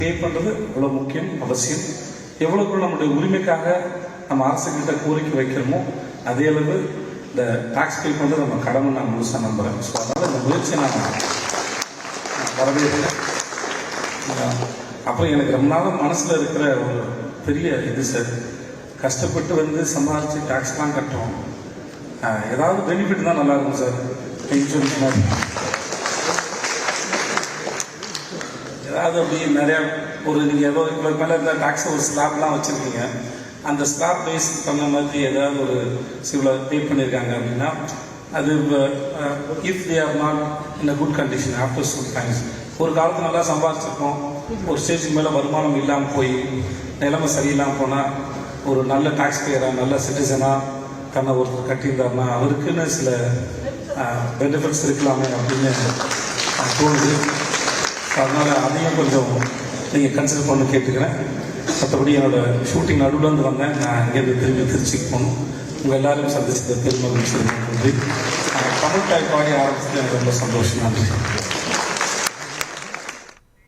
பே பண்ணுறது அவ்வளோ முக்கியம், அவசியம். எவ்வளோக்குள்ள நம்முடைய உரிமைக்காக நம்ம அரசுக்கிட்ட கோரிக்கை வைக்கிறோமோ அதே அளவு இந்த டாக்ஸ் பே பண்ணுறது நம்ம கடமை நான் முழுசாக நம்புகிறேன். ஸோ அதனால் இந்த முயற்சியை நான் வரவேற்கிறேன். அப்புறம் எனக்கு ரொம்ப நாள் மனசில் இருக்கிற ஒரு பெரிய இது சார், கஷ்டப்பட்டு வந்து சம்பாதிச்சு டாக்ஸ்லாம் கட்டுறோம், ஏதாவது பெனிஃபிட் தான் நல்லாயிருக்கும் சார். இன்சூரன்ஸ் மாதிரி ஏதாவது அப்படி நிறையா ஒரு நீங்கள் ஏதோ இவ்வளோ மேலே இந்த டாக்ஸ் ஒரு ஸ்லாப்லாம் வச்சுருக்கீங்க, அந்த ஸ்லாப் பேஸ் பண்ண மாதிரி ஏதாவது ஒரு இவ்வளோ பே பண்ணியிருக்காங்க அப்படின்னா அது if they are not in a good condition after some times, ஒரு காலத்தில் நல்லா சம்பாதிச்சிருக்கோம், ஒரு ஸ்டேஜுக்கு மேலே வருமானம் இல்லாமல் போய் நிலைமை சரியில்லாமல் போனால் ஒரு நல்ல டாக்ஸ் பேயராக நல்ல சிட்டிசனாக தன்னை ஒருத்தர் கட்டியிருந்தாருன்னா அவருக்குன்னு சில பெனிஃபிட்ஸ் இருக்கலாமே அப்படின்னு தோணுது. அதனால் அதையும் கொஞ்சம் நீங்கள் கன்சிடர் பண்ண கேட்டுக்கிறேன். மற்றபடி என்னோடய ஷூட்டிங் நடுவில் இருந்து வந்தேன், நான் இங்கேருந்து திரும்பி திருச்சிக்கு போகணும். உங்கள் எல்லாரையும் சந்திச்சது பெருமகிழ்ச்சி. நன்றி. தமிழ் தாய் பாடி ஆரம்பிச்சது எனக்கு ரொம்ப சந்தோஷம். நன்றி.